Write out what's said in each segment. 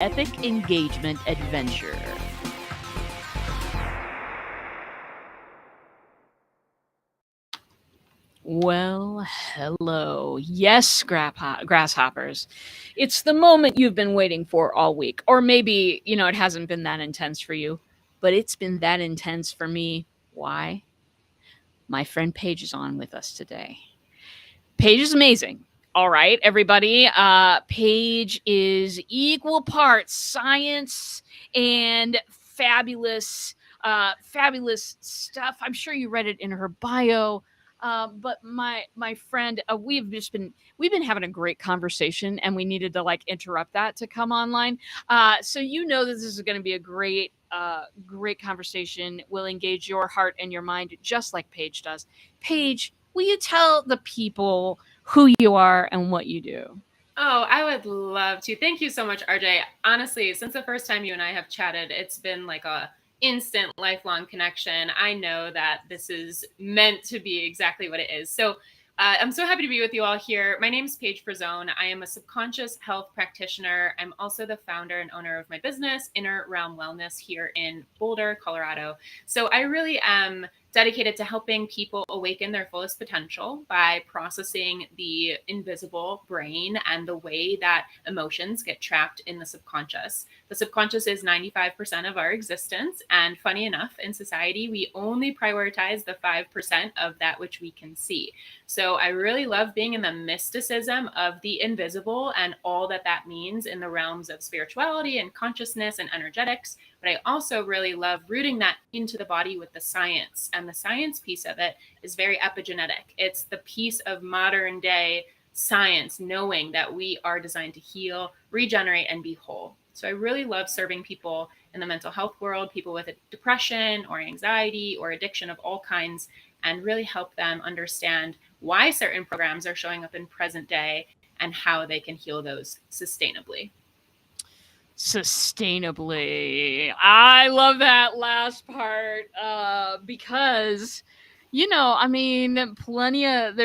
epic engagement adventure. Well, hello. Yes, grasshoppers. It's the moment you've been waiting for all week. Or maybe, it hasn't been that intense for you, but it's been that intense for me. Why? My friend Paige is on with us today. Paige is amazing. All right, everybody. Paige is equal parts science and fabulous stuff. I'm sure you read it in her bio. But my friend, we've been having a great conversation, and we needed to like interrupt that to come online. So that this is going to be a great conversation. Will engage your heart and your mind just like Paige does. Paige, will you tell the people who you are and what you do? Oh, I would love to. Thank you so much, RJ. Honestly, since the first time you and I have chatted, it's been like a instant lifelong connection. I know that this is meant to be exactly what it is. So I'm so happy to be with you all here. My name is Page Frisone. I am a subconscious health practitioner. I'm also the founder and owner of my business, Inner Realm Wellness, here in Boulder, Colorado. So I really am dedicated to helping people awaken their fullest potential by processing the invisible brain and the way that emotions get trapped in the subconscious. The subconscious is 95% of our existence. And funny enough, in society, we only prioritize the 5% of that which we can see. So I really love being in the mysticism of the invisible and all that that means in the realms of spirituality and consciousness and energetics. But I also really love rooting that into the body with the science. And the science piece of it is very epigenetic. It's the piece of modern day science, knowing that we are designed to heal, regenerate, and be whole. So I really love serving people in the mental health world, people with depression or anxiety or addiction of all kinds, and really help them understand why certain programs are showing up in present day and how they can heal those sustainably. Sustainably. I love that last part because plenty of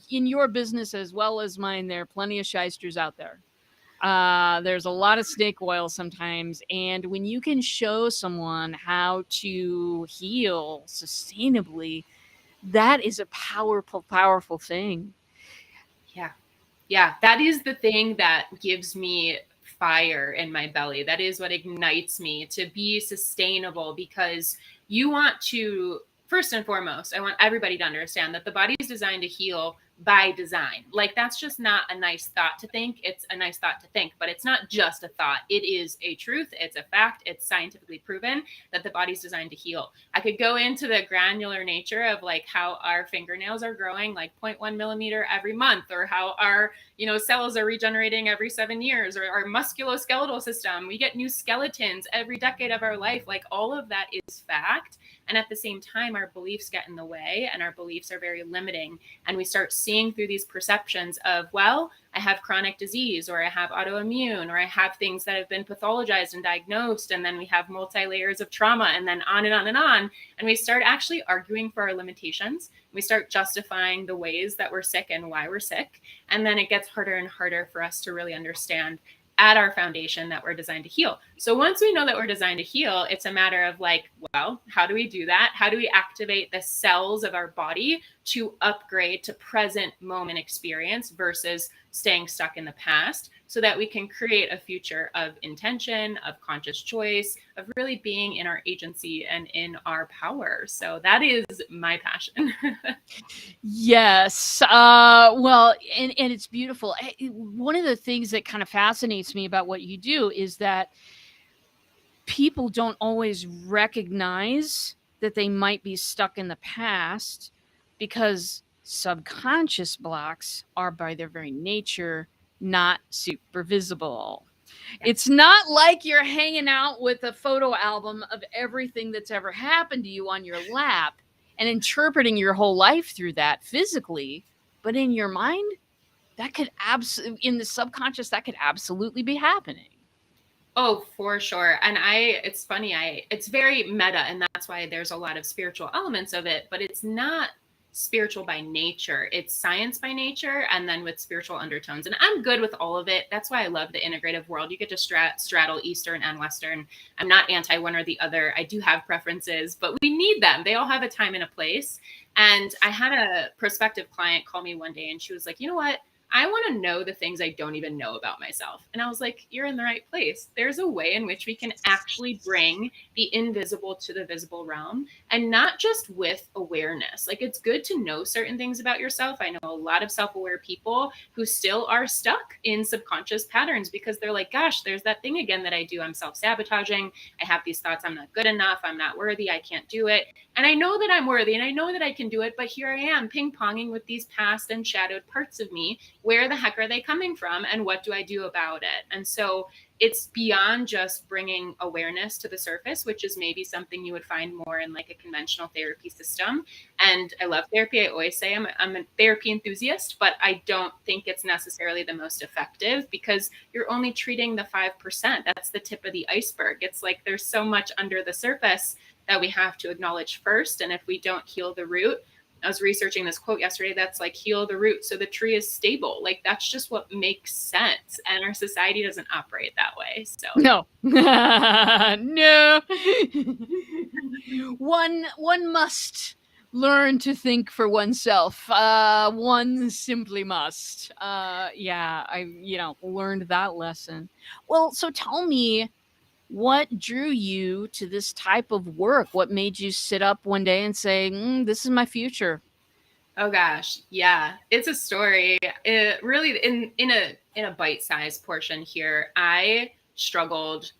in your business as well as mine, there are plenty of shysters out there. There's a lot of snake oil sometimes, and when you can show someone how to heal sustainably, that is a powerful thing. Yeah. Yeah. That is the thing that gives me fire in my belly. That is what ignites me to be sustainable, because you want to, first and foremost, I want everybody to understand that the body is designed to heal by design. Like, that's just not a nice thought to think. It's a nice thought to think, but it's not just a thought. It is a truth. It's a fact. It's scientifically proven that the body's designed to heal. I could go into the granular nature of like how our fingernails are growing like 0.1 millimeter every month, or how our cells are regenerating every 7 years, or our musculoskeletal system, we get new skeletons every decade of our life. Like, all of that is fact. And at the same time, our beliefs get in the way, and our beliefs are very limiting. And we start seeing through these perceptions of, well, I have chronic disease, or I have autoimmune, or I have things that have been pathologized and diagnosed. And then we have multi layers of trauma, and then on and on and on. And we start actually arguing for our limitations. We start justifying the ways that we're sick and why we're sick. And then it gets harder and harder for us to really understand at our foundation that we're designed to heal. So once we know that we're designed to heal, it's a matter of like, well, how do we do that? How do we activate the cells of our body to upgrade to present moment experience versus staying stuck in the past, so that we can create a future of intention, of conscious choice, of really being in our agency and in our power. So that is my passion. Yes. Well, and it's beautiful. One of the things that kind of fascinates me about what you do is that people don't always recognize that they might be stuck in the past, because subconscious blocks are by their very nature not super visible. Yeah. It's not like you're hanging out with a photo album of everything that's ever happened to you on your lap and interpreting your whole life through that physically, but in your mind, that could absolutely, in the subconscious, that could absolutely be happening. Oh, for sure. And it's funny, it's very meta, and that's why there's a lot of spiritual elements of it, but it's not spiritual by nature. It's science by nature, and then with spiritual undertones. And I'm good with all of it. That's why I love the integrative world. You get to straddle Eastern and Western. I'm not anti one or the other. I do have preferences, but we need them. They all have a time and a place. And I had a prospective client call me one day, and she was like, you know what? I want to know the things I don't even know about myself. And I was like, you're in the right place. There's a way in which we can actually bring the invisible to the visible realm, and not just with awareness. Like, it's good to know certain things about yourself. I know a lot of self-aware people who still are stuck in subconscious patterns because they're like, gosh, there's that thing again that I do. I'm self-sabotaging. I have these thoughts. I'm not good enough. I'm not worthy. I can't do it. And I know that I'm worthy and I know that I can do it, but here I am ping-ponging with these past and shadowed parts of me. Where the heck are they coming from, and what do I do about it? And so it's beyond just bringing awareness to the surface, which is maybe something you would find more in like a conventional therapy system. And I love therapy. I always say I'm a therapy enthusiast, but I don't think it's necessarily the most effective because you're only treating the 5%. That's the tip of the iceberg. It's like there's so much under the surface that we have to acknowledge first. And if we don't heal the root, I was researching this quote yesterday that's like, heal the root so the tree is stable. Like, that's just what makes sense. And our society doesn't operate that way. So No. No. One must learn to think for oneself. One simply must. Yeah, I learned that lesson. Well, so tell me, what drew you to this type of work? What made you sit up one day and say, this is my future? oh gosh, yeah, it's a story. It really in a bite-sized portion here. I struggled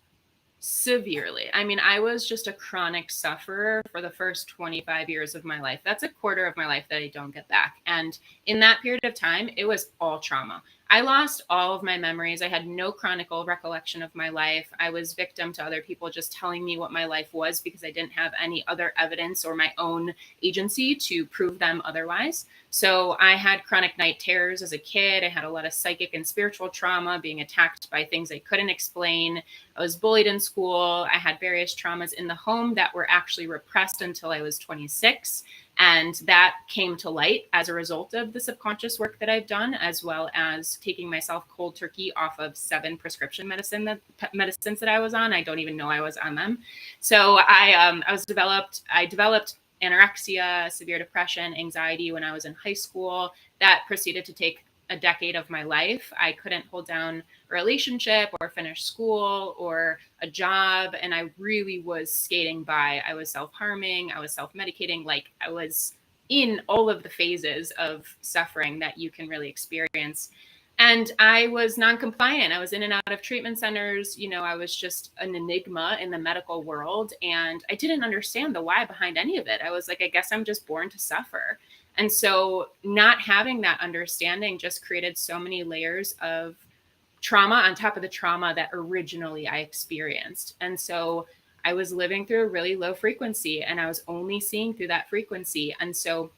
severely. I mean, I was just a chronic sufferer for the first 25 years of my life. That's a quarter of my life that I don't get back. And in that period of time, it was all trauma. I lost all of my memories. I had no chronicle recollection of my life. I was victim to other people just telling me what my life was because I didn't have any other evidence or my own agency to prove them otherwise. So I had chronic night terrors as a kid. I had a lot of psychic and spiritual trauma, being attacked by things I couldn't explain. I was bullied in school. I had various traumas in the home that were actually repressed until I was 26. And that came to light as a result of the subconscious work that I've done, as well as taking myself cold turkey off of 7 prescription medicines that I was on. I don't even know I was on them. So I developed anorexia, severe depression, anxiety when I was in high school. That proceeded to take a decade of my life. I couldn't hold down a relationship or finish school or a job. And I really was skating by. I was self-harming. I was self-medicating. Like, I was in all of the phases of suffering that you can really experience. And I was non-compliant. I was in and out of treatment centers. I was just an enigma in the medical world. And I didn't understand the why behind any of it. I was like, I guess I'm just born to suffer. And so not having that understanding just created so many layers of trauma on top of the trauma that originally I experienced. And so I was living through a really low frequency, and I was only seeing through that frequency. And so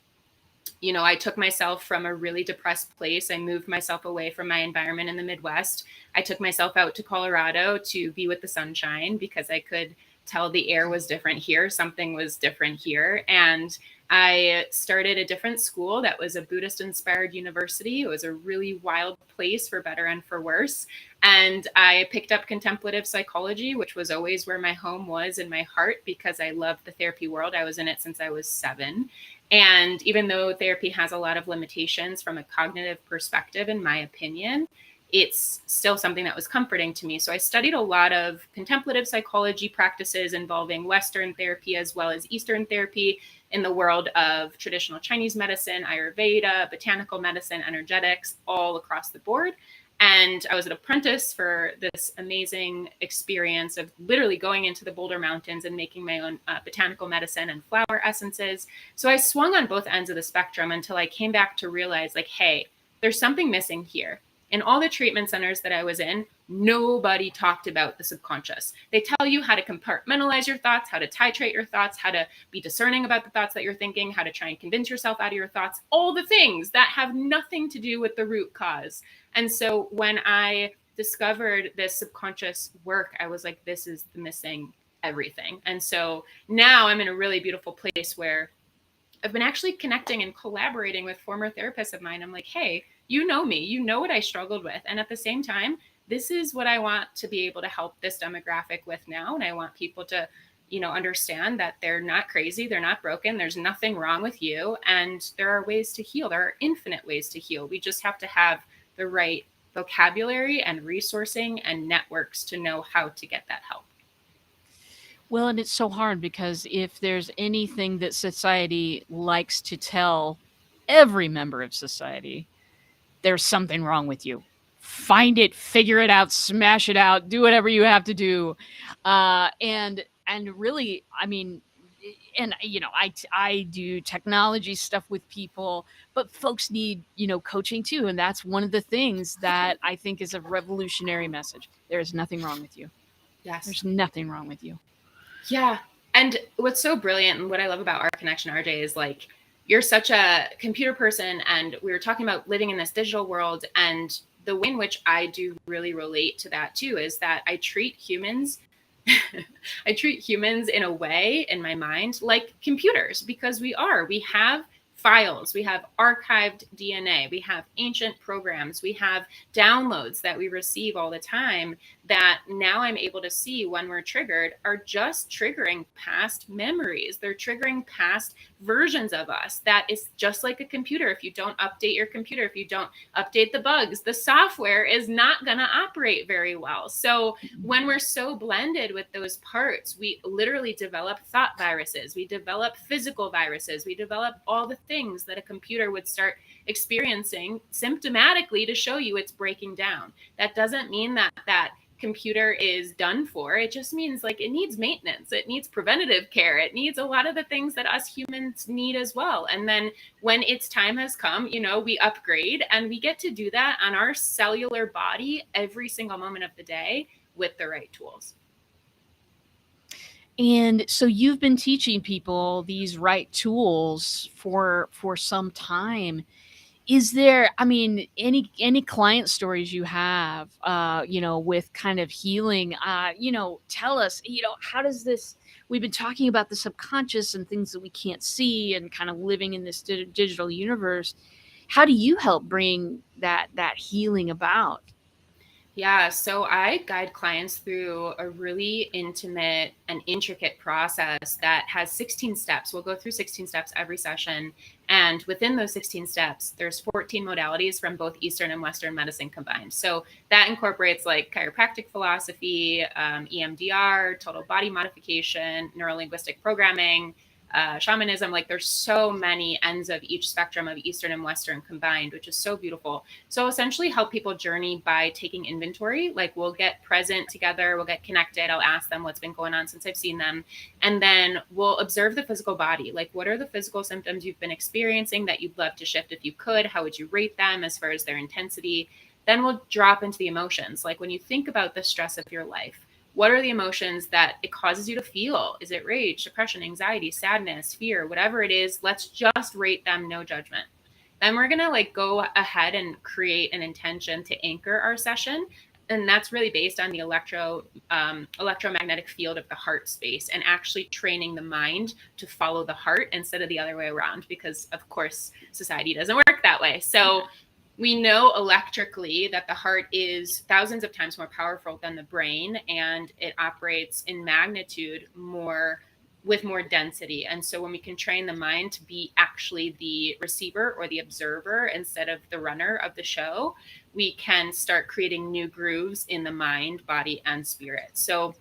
I took myself from a really depressed place. I moved myself away from my environment in the Midwest. I took myself out to Colorado to be with the sunshine because I could tell the air was different here. Something was different here. And I started a different school that was a Buddhist inspired university. It was a really wild place, for better and for worse. And I picked up contemplative psychology, which was always where my home was in my heart because I loved the therapy world. I was in it since I was 7. And even though therapy has a lot of limitations from a cognitive perspective, in my opinion, it's still something that was comforting to me. So I studied a lot of contemplative psychology practices involving Western therapy as well as Eastern therapy in the world of traditional Chinese medicine, Ayurveda, botanical medicine, energetics, all across the board. And I was an apprentice for this amazing experience of literally going into the Boulder Mountains and making my own botanical medicine and flower essences. So I swung on both ends of the spectrum until I came back to realize, like, hey, there's something missing here. In all the treatment centers that I was in, nobody talked about the subconscious. They tell you how to compartmentalize your thoughts, how to titrate your thoughts, how to be discerning about the thoughts that you're thinking, how to try and convince yourself out of your thoughts, all the things that have nothing to do with the root cause. And so when I discovered this subconscious work, I was like, this is the missing everything. And so now I'm in a really beautiful place where I've been actually connecting and collaborating with former therapists of mine. I'm like, hey, you know me, you know what I struggled with. And at the same time, this is what I want to be able to help this demographic with now. And I want people to, understand that they're not crazy, they're not broken, there's nothing wrong with you. And there are ways to heal. There are infinite ways to heal. We just have to have the right vocabulary and resourcing and networks to know how to get that help. Well, and it's so hard because if there's anything that society likes to tell every member of society, there's something wrong with you. Find it, figure it out, smash it out, do whatever you have to do. And really, I mean, and I do technology stuff with people, but folks need, coaching too. And that's one of the things that I think is a revolutionary message. There is nothing wrong with you. Yes. There's nothing wrong with you. Yeah. And what's so brilliant and what I love about our connection, RJ, is like, you're such a computer person, and we were talking about living in this digital world. And the way in which I do really relate to that too is that I treat humans in a way in my mind like computers, because we have files, we have archived DNA, we have ancient programs, we have downloads that we receive all the time that now I'm able to see when we're triggered are just triggering past memories. They're triggering past versions of us. That is just like a computer. If you don't update your computer, if you don't update the bugs, the software is not going to operate very well. So when we're so blended with those parts, we literally develop thought viruses, we develop physical viruses, we develop all the things that a computer would start experiencing symptomatically to show you it's breaking down. That doesn't mean that computer is done for. It just means like it needs maintenance, it needs preventative care, it needs a lot of the things that us humans need as well. And then when its time has come, we upgrade, and we get to do that on our cellular body every single moment of the day with the right tools. And so you've been teaching people these right tools for some time. Is there, I mean, any client stories you have, with kind of healing, tell us, how does this, we've been talking about the subconscious and things that we can't see and kind of living in this digital universe. How do you help bring that healing about? Yeah, so I guide clients through a really intimate and intricate process that has 16 steps. We'll go through 16 steps every session. And within those 16 steps, there's 14 modalities from both Eastern and Western medicine combined. So that incorporates like chiropractic philosophy, EMDR, total body modification, neurolinguistic programming, shamanism. Like there's so many ends of each spectrum of Eastern and Western combined, which is so beautiful. So essentially help people journey by taking inventory. Like we'll get present together, we'll get connected. I'll ask them what's been going on since I've seen them. And then we'll observe the physical body. Like what are the physical symptoms you've been experiencing that you'd love to shift if you could? How would you rate them as far as their intensity? Then we'll drop into the emotions. Like when you think about the stress of your life, what are the emotions that it causes you to feel? Is it rage, depression, anxiety, sadness, fear, whatever it is? Let's just rate them, no judgment. Then we're going to like go ahead and create an intention to anchor our session. And that's really based on the electromagnetic field of the heart space, and actually training the mind to follow the heart instead of the other way around, because of course society doesn't work that way. So we know electrically that the heart is thousands of times more powerful than the brain, and it operates in magnitude with more density. And so when we can train the mind to be actually the receiver or the observer instead of the runner of the show, we can start creating new grooves in the mind, body, and spirit. So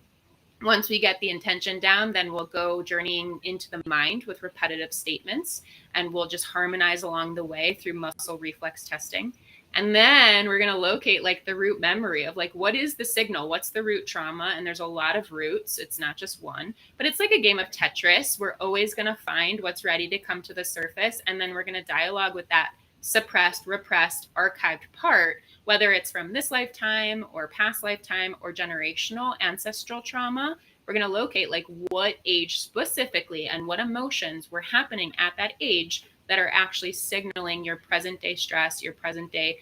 once we get the intention down, then we'll go journeying into the mind with repetitive statements, and we'll just harmonize along the way through muscle reflex testing. And then we're going to locate like the root memory of like, what is the signal? What's the root trauma? And there's a lot of roots. It's not just one, but it's like a game of Tetris. We're always going to find what's ready to come to the surface. And then we're going to dialogue with that suppressed, repressed, archived part, whether it's from this lifetime or past lifetime or generational ancestral trauma. We're going to locate like what age specifically and what emotions were happening at that age that are actually signaling your present day stress, your present day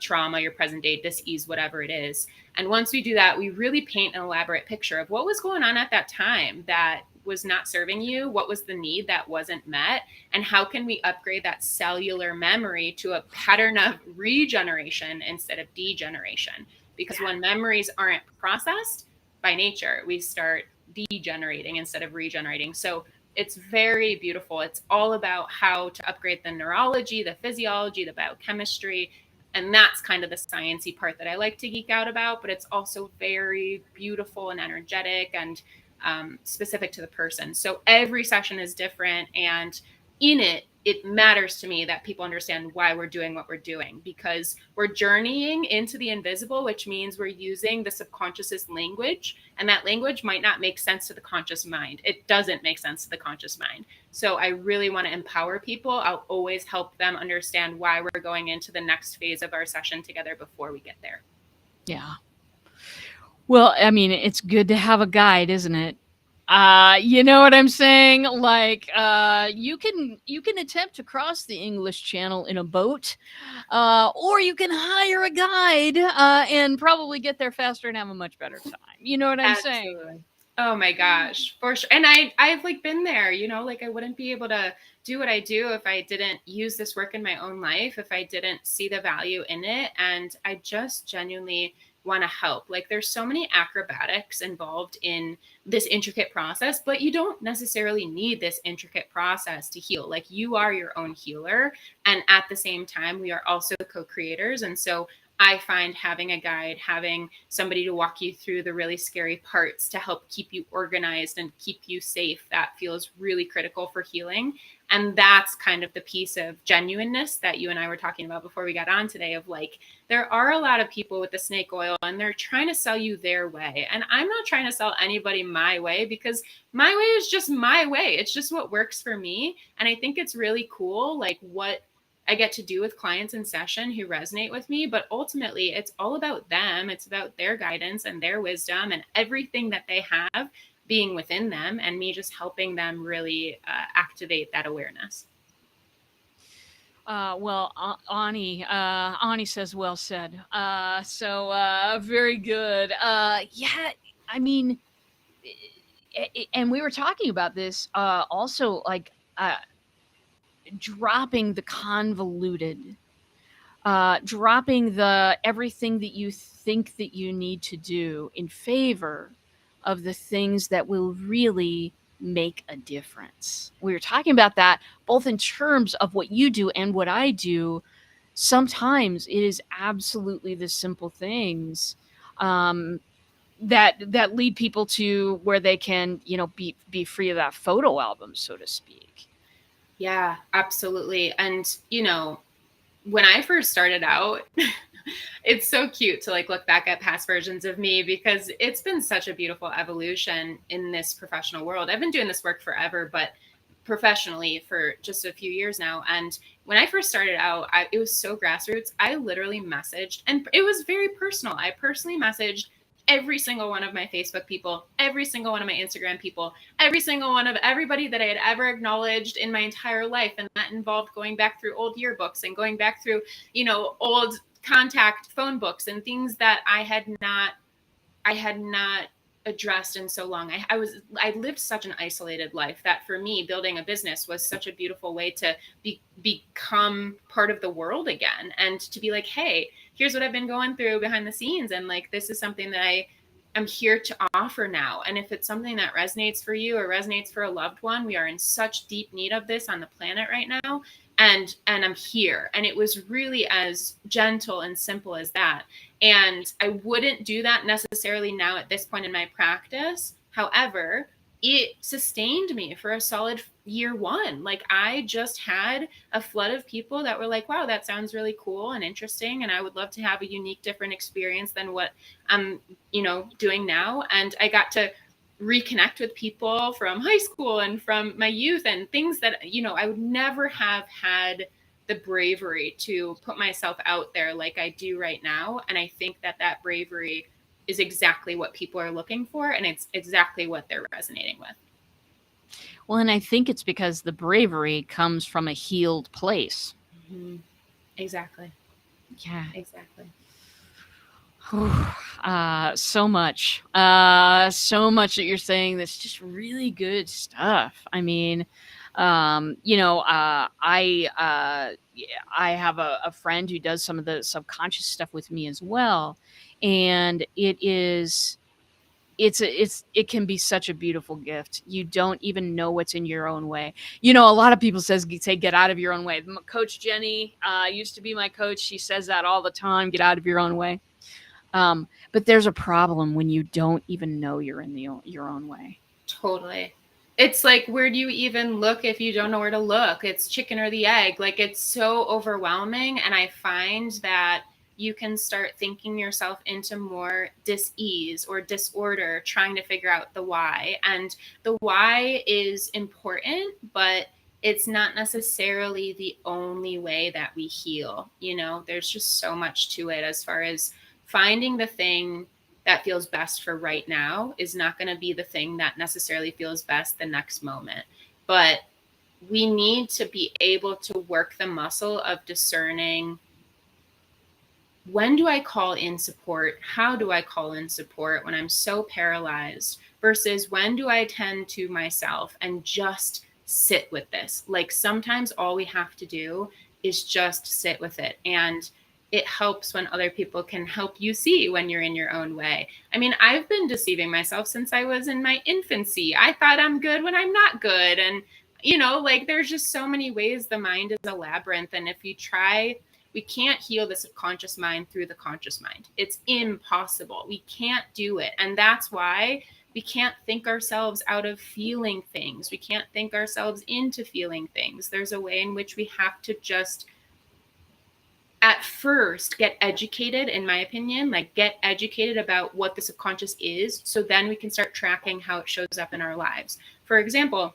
trauma, your present day dis-ease, whatever it is. And once we do that, we really paint an elaborate picture of what was going on at that time that was not serving you? What was the need that wasn't met? And how can we upgrade that cellular memory to a pattern of regeneration instead of degeneration? Because when memories aren't processed by nature, we start degenerating instead of regenerating. So it's very beautiful. It's all about how to upgrade the neurology, the physiology, the biochemistry. And that's kind of the sciencey part that I like to geek out about, but it's also very beautiful and energetic and specific to the person. So every session is different, and in it matters to me that people understand why we're doing what we're doing, because we're journeying into the invisible, which means we're using the subconscious's language, and that language might not make sense to the conscious mind. It doesn't make sense to the conscious mind. So I really want to empower people. I'll always help them understand why we're going into the next phase of our session together before we get there. Yeah. Well, I mean, it's good to have a guide, isn't it? You know what I'm saying? Like, you can attempt to cross the English Channel in a boat, or you can hire a guide and probably get there faster and have a much better time. You know what I'm saying? Absolutely. Oh my gosh, for sure. And I've like been there, you know, like I wouldn't be able to do what I do if I didn't use this work in my own life, if I didn't see the value in it. And I just genuinely want to help. Like there's so many acrobatics involved in this intricate process, but you don't necessarily need this intricate process to heal. Like you are your own healer. And at the same time, we are also co-creators. And so I find having a guide, having somebody to walk you through the really scary parts to help keep you organized and keep you safe, that feels really critical for healing. And that's kind of the piece of genuineness that you and I were talking about before we got on today, of like, there are a lot of people with the snake oil and they're trying to sell you their way. And I'm not trying to sell anybody my way, because my way is just my way. It's just what works for me. And I think it's really cool, like what I get to do with clients in session who resonate with me, but ultimately it's all about them. It's about their guidance and their wisdom and everything that they have being within them, and me just helping them really activate that awareness. Well, Ani says, well said. Very good. Yeah, I mean, and we were talking about this also, like dropping the convoluted, dropping the everything that you think that you need to do in favor of the things that will really make a difference. We were talking about that both in terms of what you do and what I do. Sometimes it is absolutely the simple things that lead people to where they can, be free of that photo album, so to speak. Yeah, absolutely. And, when I first started out, it's so cute to like look back at past versions of me, because it's been such a beautiful evolution in this professional world. I've been doing this work forever, but professionally for just a few years now. And when I first started out, it was so grassroots. I literally messaged, and it was very personal. I personally messaged every single one of my Facebook people, every single one of my Instagram people, every single one of everybody that I had ever acknowledged in my entire life. And that involved going back through old yearbooks and going back through, old contact phone books and things that I had not addressed in so long. I lived such an isolated life that for me, building a business was such a beautiful way to become part of the world again, and to be like, hey, here's what I've been going through behind the scenes, and like this is something that I'm here to offer now. And if it's something that resonates for you or resonates for a loved one, we are in such deep need of this on the planet right now. And I'm here. And it was really as gentle and simple as that. And I wouldn't do that necessarily now at this point in my practice. However, it sustained me for a solid year one. Like I just had a flood of people that were like, wow, that sounds really cool and interesting. And I would love to have a unique, different experience than what I'm, doing now. And I got to reconnect with people from high school and from my youth and things that, I would never have had the bravery to put myself out there like I do right now. And I think that bravery is exactly what people are looking for, and it's exactly what they're resonating with. Well, and I think it's because the bravery comes from a healed place. Mm-hmm. Exactly. Yeah. Exactly. So much. So much that you're saying that's just really good stuff. I mean, yeah, I have a friend who does some of the subconscious stuff with me as well, and it can be such a beautiful gift. You don't even know what's in your own way. A lot of people say get out of your own way. Coach Jenny used to be my coach. She says that all the time. Get out of your own way. But there's a problem when you don't even know you're in your own way. Totally. It's like, where do you even look if you don't know where to look? It's chicken or the egg. Like, it's so overwhelming. And I find that you can start thinking yourself into more dis-ease or disorder, trying to figure out the why. And the why is important, but it's not necessarily the only way that we heal. There's just so much to it, as far as finding the thing that feels best for right now is not going to be the thing that necessarily feels best the next moment. But we need to be able to work the muscle of discerning, when do I call in support? How do I call in support when I'm so paralyzed? Versus when do I attend to myself and just sit with this? Like, sometimes all we have to do is just sit with it. And it helps when other people can help you see when you're in your own way. I mean, I've been deceiving myself since I was in my infancy. I thought I'm good when I'm not good. And, like, there's just so many ways the mind is a labyrinth. And if you try, we can't heal the subconscious mind through the conscious mind. It's impossible. We can't do it. And that's why we can't think ourselves out of feeling things. We can't think ourselves into feeling things. There's a way in which we have to just, at first, get educated, in my opinion, like get educated about what the subconscious is. So then we can start tracking how it shows up in our lives. For example,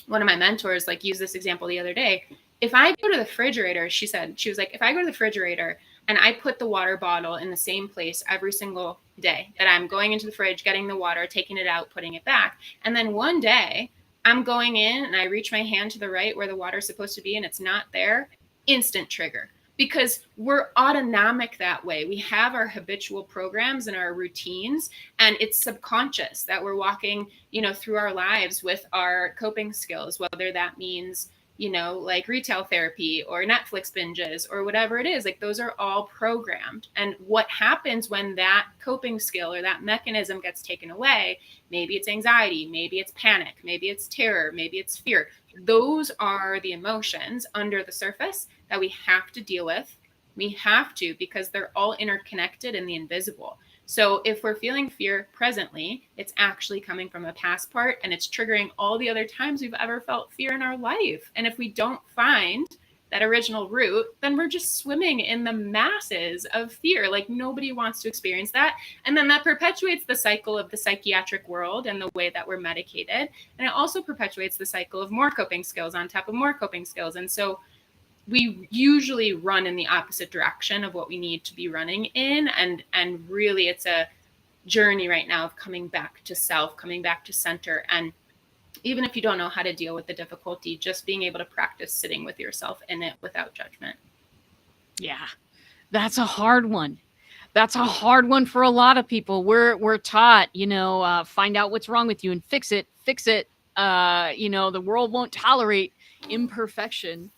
one of my mentors used this example the other day. If I go to the refrigerator, she was like, if I go to the refrigerator and I put the water bottle in the same place every single day, that I'm going into the fridge, getting the water, taking it out, putting it back. And then one day I'm going in and I reach my hand to the right where the water is supposed to be and it's not there, instant trigger. Because we're autonomic that way. We have our habitual programs and our routines, and it's subconscious that we're walking, through our lives with our coping skills, whether that means, like retail therapy or Netflix binges or whatever it is. Like, those are all programmed. And what happens when that coping skill or that mechanism gets taken away? Maybe it's anxiety, maybe it's panic, maybe it's terror, maybe it's fear. Those are the emotions under the surface that we have to deal with. We have to, because they're all interconnected in the invisible. So if we're feeling fear presently, it's actually coming from a past part, and it's triggering all the other times we've ever felt fear in our life. And if we don't find that original root, then we're just swimming in the masses of fear. Like, nobody wants to experience that. And then that perpetuates the cycle of the psychiatric world and the way that we're medicated. And it also perpetuates the cycle of more coping skills on top of more coping skills. And so we usually run in the opposite direction of what we need to be running in. And really, it's a journey right now of coming back to self, coming back to center. And even if you don't know how to deal with the difficulty, just being able to practice sitting with yourself in it without judgment. Yeah, that's a hard one. That's a hard one for a lot of people. We're taught, find out what's wrong with you and fix it, fix it. The world won't tolerate imperfection.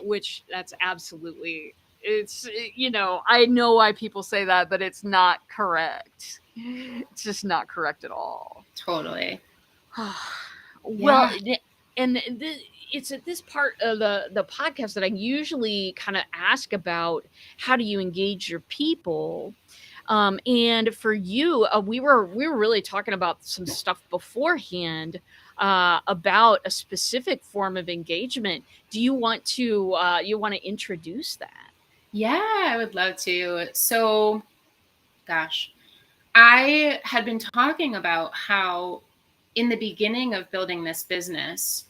Which that's absolutely, I know why people say that, but it's not correct. It's just not correct at all. Totally. Well, and it's at this part of the podcast that I usually kind of ask about, how do you engage your people? And for you, we were really talking about some stuff beforehand about a specific form of engagement. Do you want to introduce that? Yeah, I would love to. So, gosh, I had been talking about how in the beginning of building this business,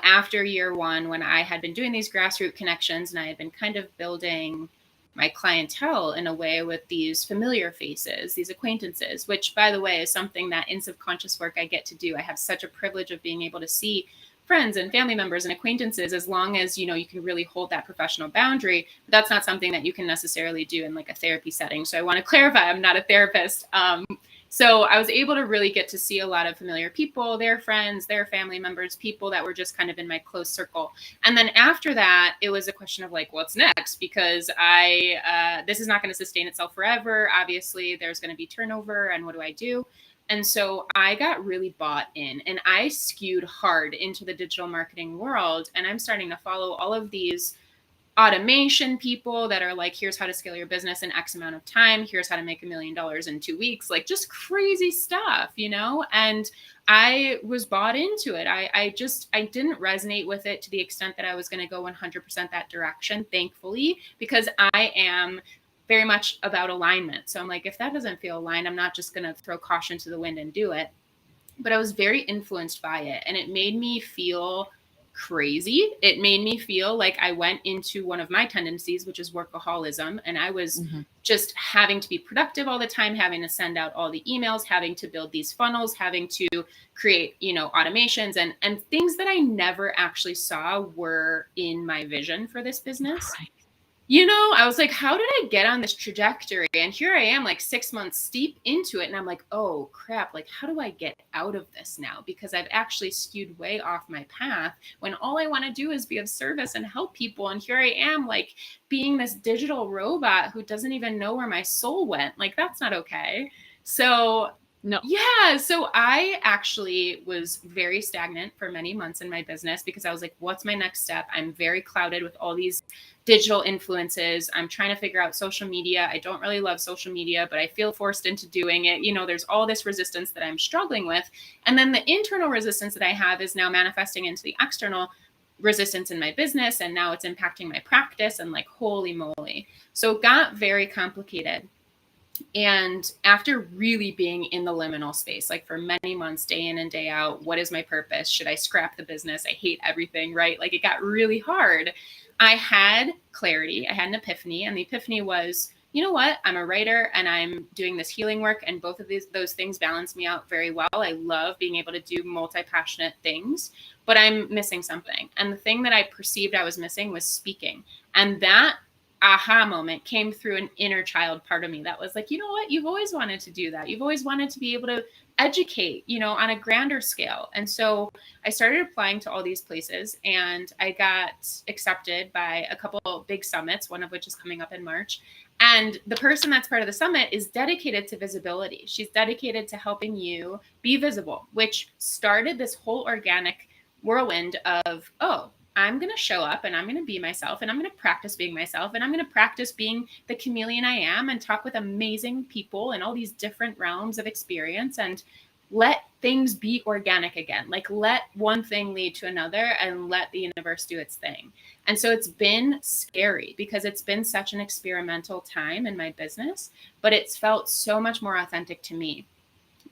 after year one, when I had been doing these grassroots connections and I had been kind of building my clientele in a way with these familiar faces, these acquaintances, which, by the way, is something that in subconscious work I get to do. I have such a privilege of being able to see friends and family members and acquaintances, as long as, you can really hold that professional boundary. But that's not something that you can necessarily do in like a therapy setting. So I want to clarify, I'm not a therapist. So I was able to really get to see a lot of familiar people, their friends, their family members, people that were just kind of in my close circle. And then after that, it was a question of like, what's next? Because this is not going to sustain itself forever. Obviously, there's going to be turnover, and what do I do? And so I got really bought in, and I skewed hard into the digital marketing world. And I'm starting to follow all of these automation people that are like, here's how to scale your business in X amount of time. Here's how to make $1 million in 2 weeks, like just crazy stuff, and I was bought into it. I didn't resonate with it to the extent that I was going to go 100% that direction, thankfully, because I am very much about alignment. So I'm like, if that doesn't feel aligned, I'm not just going to throw caution to the wind and do it. But I was very influenced by it, and it made me feel crazy. It made me feel like I went into one of my tendencies, which is workaholism. And I was just having to be productive all the time, having to send out all the emails, having to build these funnels, having to create, automations and things that I never actually saw were in my vision for this business. Right. I was like, how did I get on this trajectory? And here I am like 6 months steep into it. And I'm like, oh crap, like, how do I get out of this now? Because I've actually skewed way off my path when all I want to do is be of service and help people. And here I am like being this digital robot who doesn't even know where my soul went. Like, that's not okay. So no. Yeah. So I actually was very stagnant for many months in my business because I was like, what's my next step? I'm very clouded with all these digital influences. I'm trying to figure out social media. I don't really love social media, but I feel forced into doing it. There's all this resistance that I'm struggling with. And then the internal resistance that I have is now manifesting into the external resistance in my business. And now it's impacting my practice, and like, holy moly. So it got very complicated. And after really being in the liminal space, like for many months, day in and day out, what is my purpose? Should I scrap the business? I hate everything, right? Like, it got really hard. I had clarity. I had an epiphany. And the epiphany was, you know what? I'm a writer and I'm doing this healing work. And both of those things balance me out very well. I love being able to do multi-passionate things, but I'm missing something. And the thing that I perceived I was missing was speaking. And that aha moment came through an inner child part of me that was like, you know what? You've always wanted to do that. You've always wanted to be able to educate, on a grander scale. And so I started applying to all these places, and I got accepted by a couple big summits, one of which is coming up in March. And the person that's part of the summit is dedicated to visibility. She's dedicated to helping you be visible, which started this whole organic whirlwind of, oh, I'm going to show up and I'm going to be myself, and I'm going to practice being myself, and I'm going to practice being the chameleon I am, and talk with amazing people in all these different realms of experience, and let things be organic again. Like, let one thing lead to another and let the universe do its thing. And so it's been scary because it's been such an experimental time in my business, but it's felt so much more authentic to me.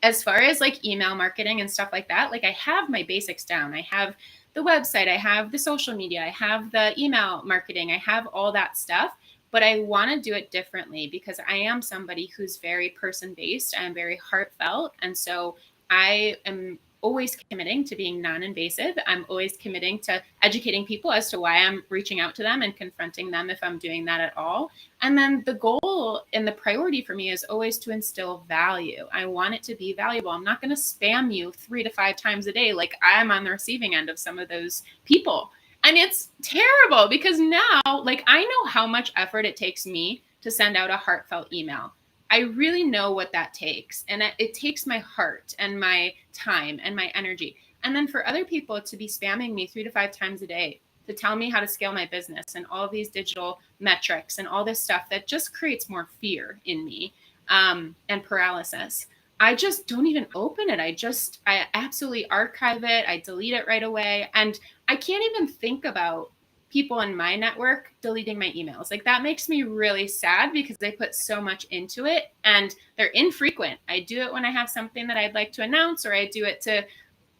As far as like email marketing and stuff like that, like, I have my basics down. I have the website, I have the social media, I have the email marketing, I have all that stuff, but I want to do it differently because I am somebody who's very person-based. I am very heartfelt. And so I am always committing to being non-invasive. I'm always committing to educating people as to why I'm reaching out to them and confronting them if I'm doing that at all. And then the goal and the priority for me is always to instill value. I want it to be valuable. I'm not going to spam you 3 to 5 times a day like I'm on the receiving end of some of those people. And it's terrible because now, like, I know how much effort it takes me to send out a heartfelt email. I really know what that takes. And it takes my heart and my time and my energy. And then for other people to be spamming me 3 to 5 times a day to tell me how to scale my business and all these digital metrics and all this stuff that just creates more fear in me and paralysis. I just don't even open it. I absolutely archive it. I delete it right away. And I can't even think about people in my network deleting my emails. Like, that makes me really sad because they put so much into it and they're infrequent. I do it when I have something that I'd like to announce, or I do it to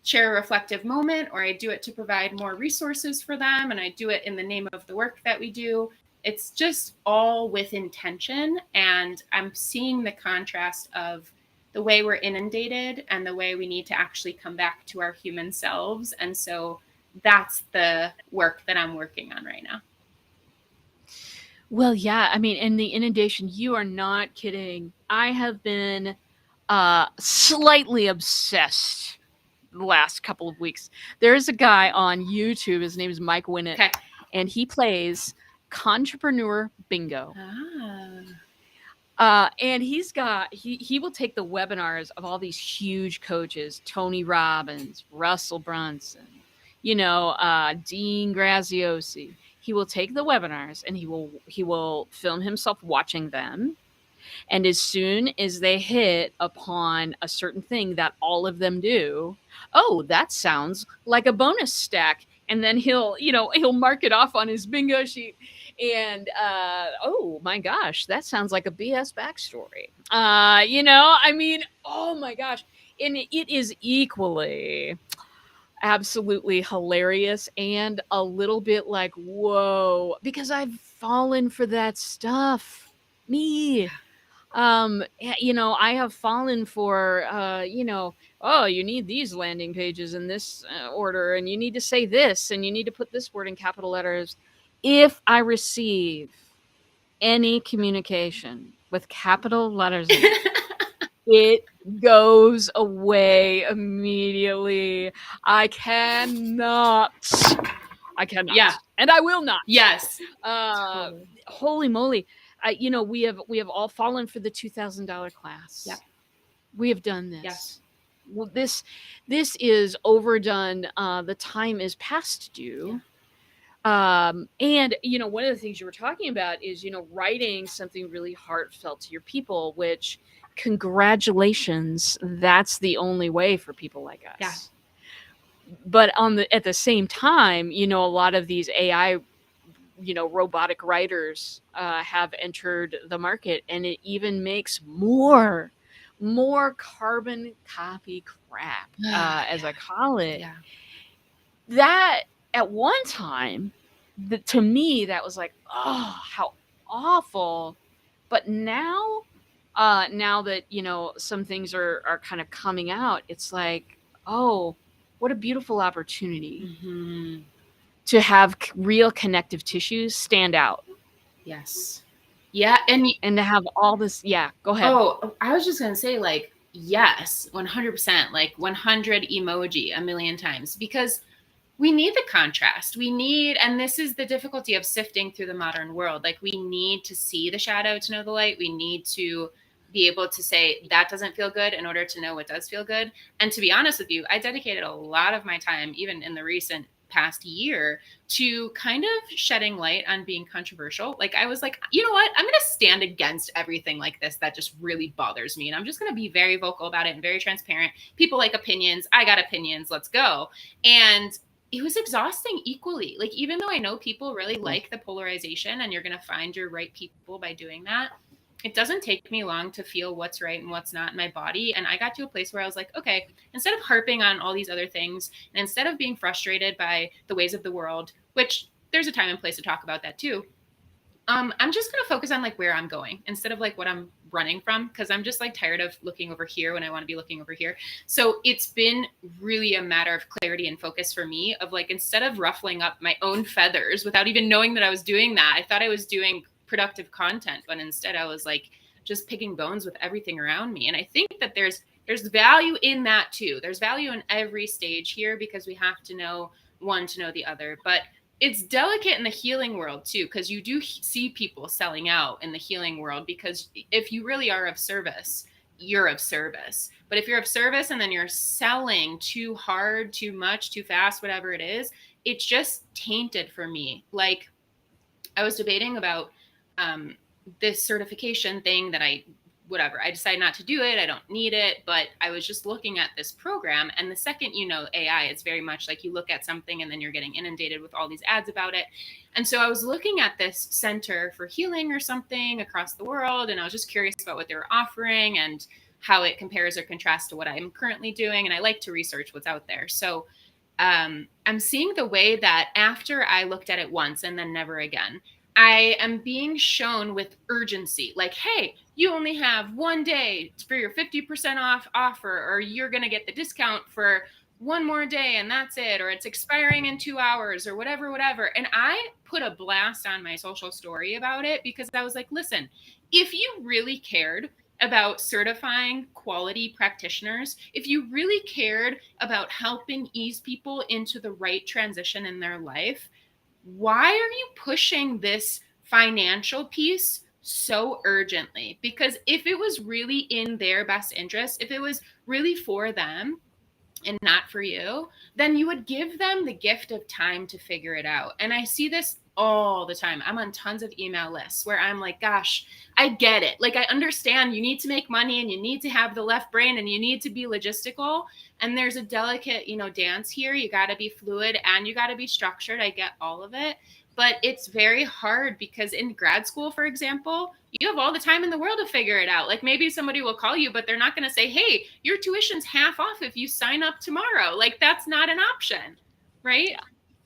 share a reflective moment, or I do it to provide more resources for them. And I do it in the name of the work that we do. It's just all with intention. And I'm seeing the contrast of the way we're inundated and the way we need to actually come back to our human selves. And so that's the work that I'm working on right now. Well, yeah, I mean, in the inundation, you are not kidding. I have been slightly obsessed the last couple of weeks. There is a guy on YouTube, his name is Mike Winnett, Okay. and he plays Entrepreneur Bingo. Ah. And he will take the webinars of all these huge coaches, Tony Robbins, Russell Brunson, Dean Graziosi. He will take the webinars and he will film himself watching them. And as soon as they hit upon a certain thing that all of them do, oh, that sounds like a bonus stack. And then he'll mark it off on his bingo sheet. And oh my gosh, that sounds like a BS backstory. I mean, oh my gosh. And it is equally absolutely hilarious and a little bit like, whoa, because I've fallen for that stuff. Me. I have fallen for oh, you need these landing pages in this order, and you need to say this, and you need to put this word in capital letters. If I receive any communication with capital letters in it goes away immediately. I cannot. Yeah. And I will not. Yes. Totally. Holy moly. We have all fallen for the $2,000 class. Yep. We have done this. Yes. Well, this is overdone. The time is past due. Yeah. And one of the things you were talking about is writing something really heartfelt to your people, which congratulations, that's the only way for people like us. Yeah. But at the same time, a lot of these AI robotic writers have entered the market, and it even makes more carbon copy crap, as I call it. Yeah. That at one time, to me, that was like, oh, how awful. But now that some things are kind of coming out, it's like, oh, what a beautiful opportunity. Mm-hmm. To have real connective tissues stand out. Yes. Yeah. And to have all this. Yeah, go ahead. Oh, I was just going to say, like, yes, 100%, like 100 emoji a million times, because we need the contrast. And this is the difficulty of sifting through the modern world. Like, we need to see the shadow to know the light. We need to be able to say that doesn't feel good in order to know what does feel good. And to be honest with you, I dedicated a lot of my time, even in the recent past year, to kind of shedding light on being controversial. Like, I was like, you know what? I'm going to stand against everything like this that just really bothers me. And I'm just going to be very vocal about it and very transparent. People like opinions. I got opinions. Let's go. And it was exhausting equally. Like, even though I know people really like the polarization and you're going to find your right people by doing that, it doesn't take me long to feel what's right and what's not in my body. And I got to a place where I was like, okay, instead of harping on all these other things, and instead of being frustrated by the ways of the world, which there's a time and place to talk about that too, I'm just going to focus on like where I'm going instead of like what I'm running from, because I'm just like tired of looking over here when I want to be looking over here. So it's been really a matter of clarity and focus for me, of like, instead of ruffling up my own feathers without even knowing that I was doing that, I thought I was doing productive content, but instead I was like just picking bones with everything around me. And I think that there's value in that too. There's value in every stage here, because we have to know one to know the other. But it's delicate in the healing world too, because you do see people selling out in the healing world, because if you really are of service, you're of service. But if you're of service and then you're selling too hard, too much, too fast, whatever it is, it's just tainted for me. Like, I was debating about this certification thing that I decided not to do it. I don't need it, but I was just looking at this program, and the second AI, it's very much like you look at something and then you're getting inundated with all these ads about it. And so I was looking at this center for healing or something across the world, and I was just curious about what they were offering and how it compares or contrasts to what I'm currently doing. And I like to research what's out there. So I'm seeing the way that after I looked at it once and then never again, I am being shown with urgency, like, hey, you only have one day for your 50% off offer, or you're going to get the discount for one more day and that's it, or it's expiring in 2 hours or whatever. And I put a blast on my social story about it because I was like, listen, if you really cared about certifying quality practitioners, if you really cared about helping ease people into the right transition in their life, why are you pushing this financial piece so urgently? Because if it was really in their best interest, if it was really for them and not for you, then you would give them the gift of time to figure it out. And I see this all the time. I'm on tons of email lists where I'm like, gosh, I get it. Like, I understand you need to make money and you need to have the left brain and you need to be logistical. And there's a delicate, dance here. You got to be fluid and you got to be structured. I get all of it. But it's very hard because in grad school, for example, you have all the time in the world to figure it out. Like, maybe somebody will call you, but they're not going to say, hey, your tuition's half off if you sign up tomorrow. Like, that's not an option, right?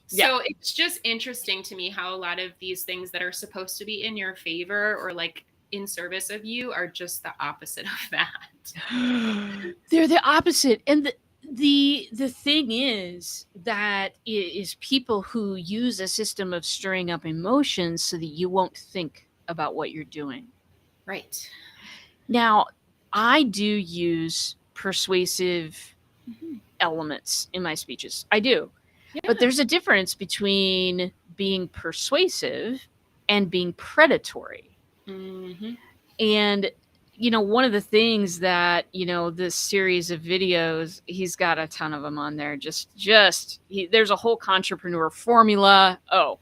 Yeah. So it's just interesting to me how a lot of these things that are supposed to be in your favor or like in service of you are just the opposite of that. They're the opposite. And the thing is that it is people who use a system of stirring up emotions so that you won't think about what you're doing. Right. Now, I do use persuasive elements in my speeches. I do. Yeah. But there's a difference between being persuasive and being predatory. Mm-hmm. And one of the things that this series of videos, he's got a ton of them on there. There's a whole entrepreneur formula. Oh,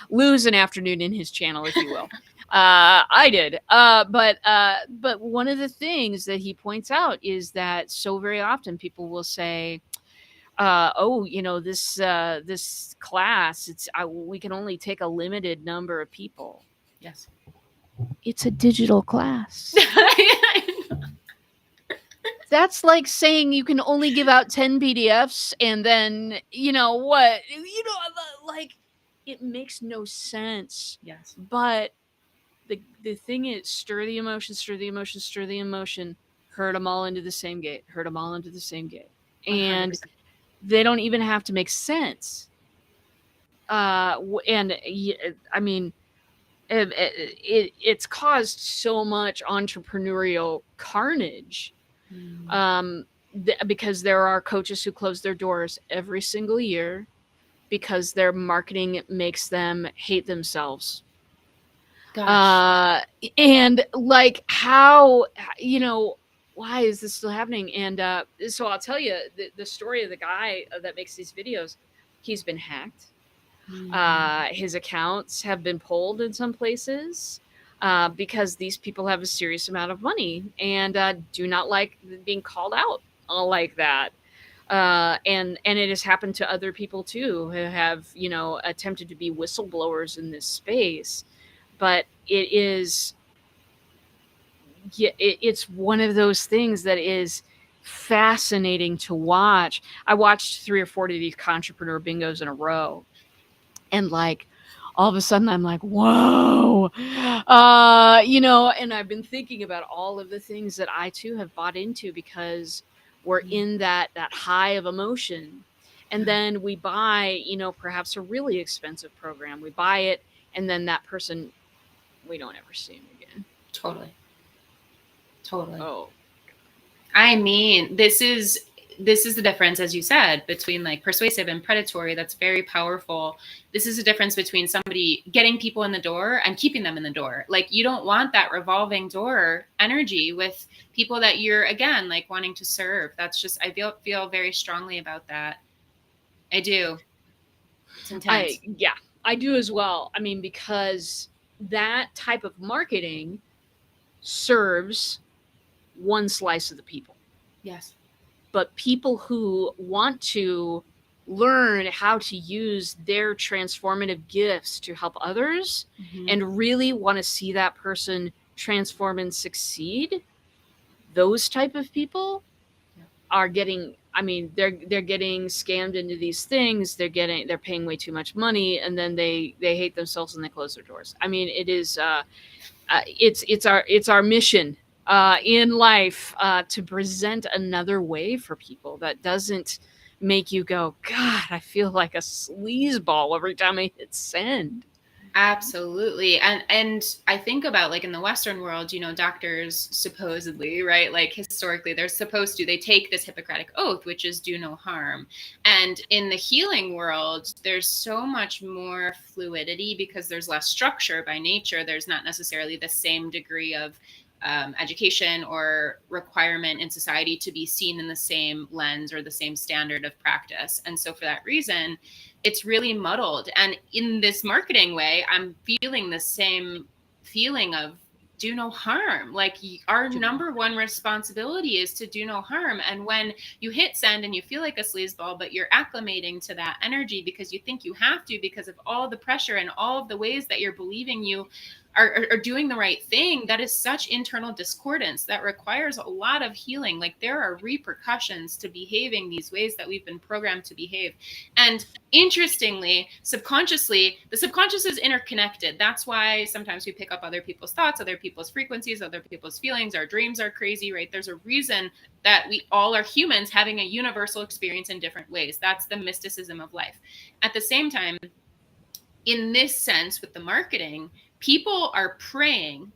lose an afternoon in his channel, if you will. I did. But one of the things that he points out is that so very often people will say, this class, we can only take a limited number of people. Yes. It's a digital class. That's like saying you can only give out 10 PDFs and then, like, it makes no sense. Yes. But the thing is, stir the emotion, herd them all into the same gate, 100%. And they don't even have to make sense. And I mean, it's caused so much entrepreneurial carnage. Because there are coaches who close their doors every single year because their marketing makes them hate themselves. Gosh. And like, how, why is this still happening? And so I'll tell you the story of the guy that makes these videos. He's been hacked. His accounts have been pulled in some places because these people have a serious amount of money and do not like being called out like that. And it has happened to other people too who have, attempted to be whistleblowers in this space. But it's one of those things that is fascinating to watch. I watched 3 or 4 of these entrepreneur bingos in a row. And like, all of a sudden I'm like, whoa, and I've been thinking about all of the things that I too have bought into because we're in that high of emotion. And then we buy, perhaps a really expensive program. We buy it, and then that person, we don't ever see him again. Totally. Oh, I mean, this is the difference, as you said, between like persuasive and predatory. That's very powerful. This is a difference between somebody getting people in the door and keeping them in the door. Like, you don't want that revolving door energy with people that you're, again, like wanting to serve. That's just, I feel very strongly about that. I do. It's intense. I do as well. I mean, because that type of marketing serves one slice of the people. Yes. But people who want to learn how to use their transformative gifts to help others and really want to see that person transform and succeed, those type of people are getting, I mean, they're getting scammed into these things. They're paying way too much money, and then they hate themselves and they close their doors. I mean, it is it's our mission in life to present another way for people that doesn't make you go, God, I feel like a sleazeball every time I hit send. Absolutely. And I think about, like, in the Western world, doctors supposedly, right? Like, historically, they take this Hippocratic oath, which is do no harm. And in the healing world, there's so much more fluidity because there's less structure by nature. There's not necessarily the same degree of education or requirement in society to be seen in the same lens or the same standard of practice. And so for that reason, it's really muddled. And in this marketing way, I'm feeling the same feeling of do no harm. Like, our number one responsibility is to do no harm. And when you hit send and you feel like a sleazeball, but you're acclimating to that energy because you think you have to, because of all the pressure and all of the ways that you're believing you are doing the right thing, that is such internal discordance that requires a lot of healing. Like, there are repercussions to behaving these ways that we've been programmed to behave. And interestingly, subconsciously, the subconscious is interconnected. That's why sometimes we pick up other people's thoughts, other people's frequencies, other people's feelings. Our dreams are crazy, right? There's a reason that we all are humans having a universal experience in different ways. That's the mysticism of life. At the same time, in this sense, with the marketing, people are preying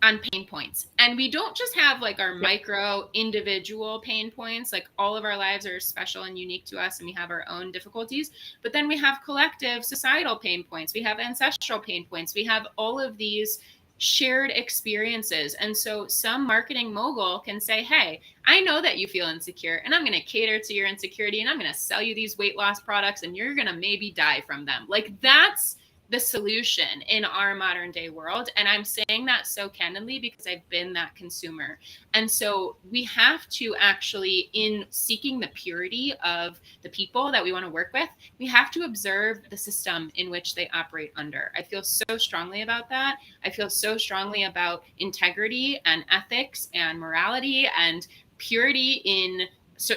on pain points. And we don't just have like our micro individual pain points, like all of our lives are special and unique to us and we have our own difficulties, but then we have collective societal pain points, we have ancestral pain points, we have all of these shared experiences. And so some marketing mogul can say, hey, I know that you feel insecure and I'm going to cater to your insecurity and I'm going to sell you these weight loss products and you're going to maybe die from them. Like, that's the solution in our modern day world. And I'm saying that so candidly because I've been that consumer. And so we have to actually, in seeking the purity of the people that we want to work with, we have to observe the system in which they operate under. I feel so strongly about that. I feel so strongly about integrity and ethics and morality and purity in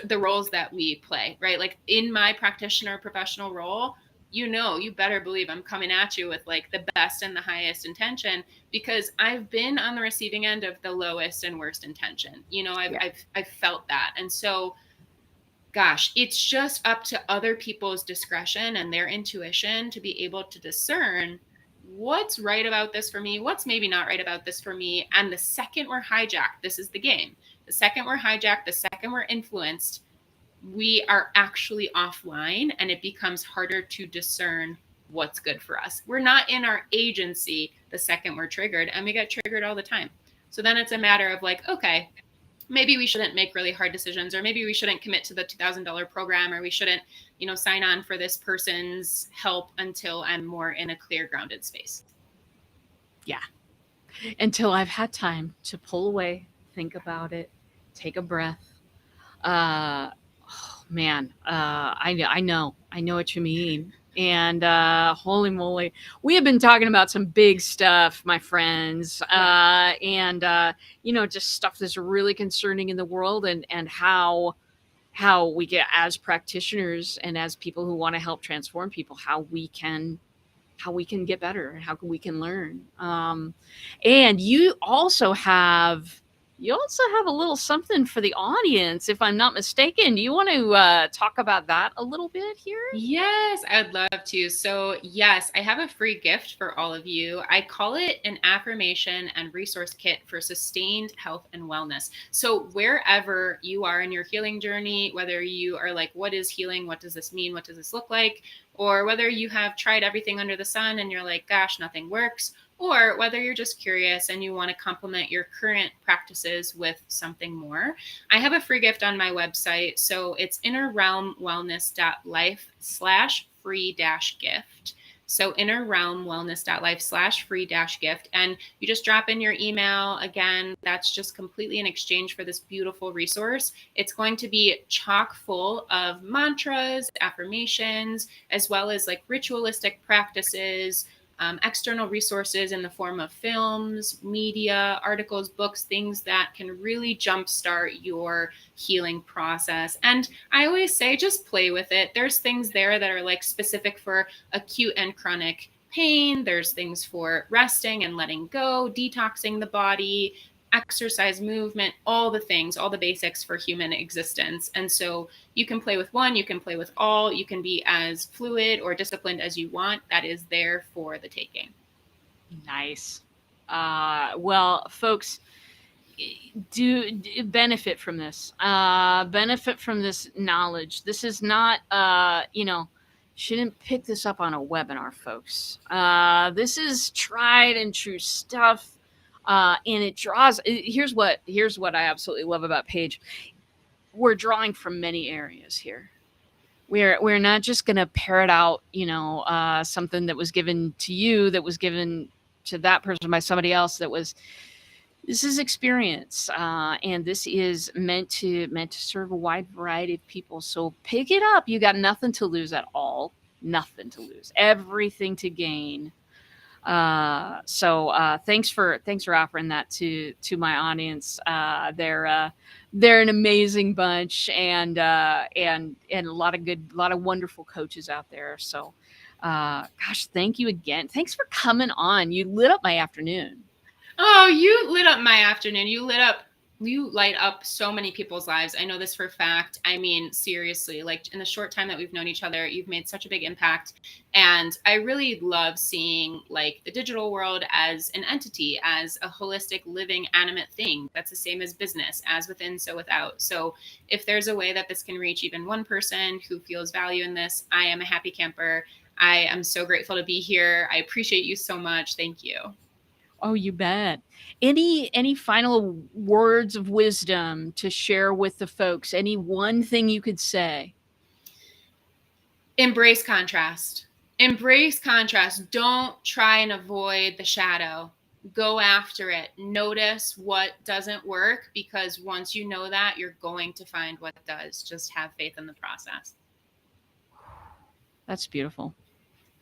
the roles that we play, right? Like, in my practitioner professional role, you better believe I'm coming at you with like the best and the highest intention, because I've been on the receiving end of the lowest and worst intention. I've felt that. And so, gosh, it's just up to other people's discretion and their intuition to be able to discern what's right about this for me, what's maybe not right about this for me. And the second we're hijacked, this is the game. The second we're hijacked, the second we're influenced, we are actually offline and it becomes harder to discern what's good for us. We're not in our agency the second we're triggered, and we get triggered all the time. So then it's a matter of like, okay, maybe we shouldn't make really hard decisions, or maybe we shouldn't commit to the $2,000 program, or we shouldn't, sign on for this person's help until I'm more in a clear, grounded space. Yeah. Until I've had time to pull away, think about it, take a breath. Oh, man, I know what you mean. And holy moly, we have been talking about some big stuff, my friends, and just stuff that's really concerning in the world, and how we get, as practitioners and as people who want to help transform people, how we can get better and how we can learn. And you also have a little something for the audience, if I'm not mistaken. Do you want to talk about that a little bit here? Yes, I'd love to. So, yes, I have a free gift for all of you. I call it an affirmation and resource kit for sustained health and wellness. So, wherever you are in your healing journey, whether you are like, what is healing? What does this mean? What does this look like? Or whether you have tried everything under the sun and you're like, gosh, nothing works. Or whether you're just curious and you want to complement your current practices with something more, I have a free gift on my website. So it's innerrealmwellness.life/free-gift. So innerrealmwellness.life/free-gift. And you just drop in your email. Again, that's just completely in exchange for this beautiful resource. It's going to be chock full of mantras, affirmations, as well as like ritualistic practices, external resources in the form of films, media, articles, books, things that can really jumpstart your healing process. And I always say, just play with it. There's things there that are like specific for acute and chronic pain. There's things for resting and letting go, detoxing the body, exercise, movement, all the things, all the basics for human existence. And so you can play with one, you can play with all, you can be as fluid or disciplined as you want. That is there for the taking. Nice. Well, folks, do benefit from this. Benefit from this knowledge. This is not, shouldn't pick this up on a webinar, folks. This is tried and true stuff. And it draws. Here's what I absolutely love about Paige. We're drawing from many areas here. We're not just going to parrot out, something that was given to you, that was given to that person by somebody else. This is experience, and this is meant to serve a wide variety of people. So pick it up. You got nothing to lose at all. Nothing to lose. Everything to gain. So thanks for offering that to my audience. They're an amazing bunch, and a lot of wonderful coaches out there. So gosh, thank you again. Thanks for coming on. You lit up my afternoon. Oh, you lit up my afternoon. You light up so many people's lives. I know this for a fact. I mean, seriously, like in the short time that we've known each other, you've made such a big impact. And I really love seeing like the digital world as an entity, as a holistic, living, animate thing. That's the same as business, as within, so without. So if there's a way that this can reach even one person who feels value in this, I am a happy camper. I am so grateful to be here. I appreciate you so much. Thank you. Oh, you bet. Any final words of wisdom to share with the folks? Any one thing you could say? Embrace contrast. Embrace contrast. Don't try and avoid the shadow. Go after it. Notice what doesn't work, because once you know that, you're going to find what does. Just have faith in the process. That's beautiful.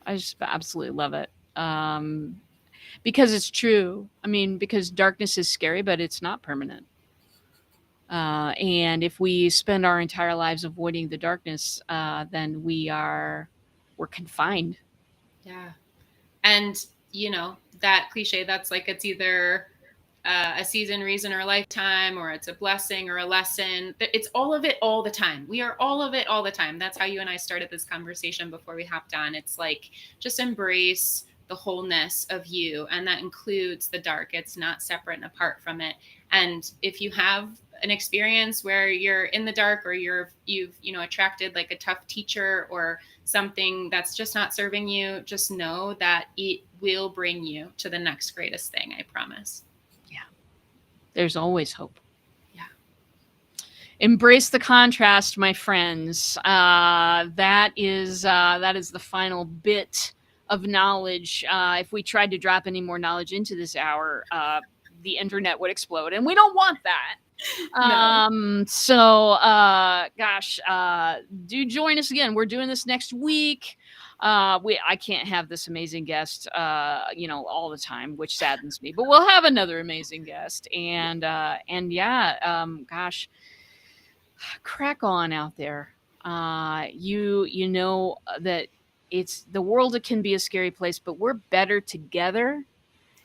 I just absolutely love it. Because it's true. I mean, because darkness is scary, but it's not permanent. And if we spend our entire lives avoiding the darkness, then we're confined. Yeah. And, that cliche, that's like, it's either a season, reason, or a lifetime, or it's a blessing or a lesson. It's all of it all the time. We are all of it all the time. That's how you and I started this conversation before we hopped on. It's like, just embrace the wholeness of you, and that includes the dark. It's not separate and apart from it. And if you have an experience where you're in the dark, or you've attracted like a tough teacher or something that's just not serving you, just know that it will bring you to the next greatest thing. I promise. Yeah. There's always hope. Yeah. Embrace the contrast, my friends. That is the final bit of knowledge. If we tried to drop any more knowledge into this hour, the internet would explode, and we don't want that. No. So gosh, do join us again. We're doing this next week. I can't have this amazing guest, all the time, which saddens me, but we'll have another amazing guest. And yeah, gosh, crack on out there. You know that the world can be a scary place, but we're better together.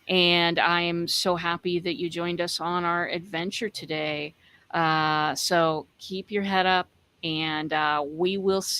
And I am so happy that you joined us on our adventure today. So keep your head up, and we will see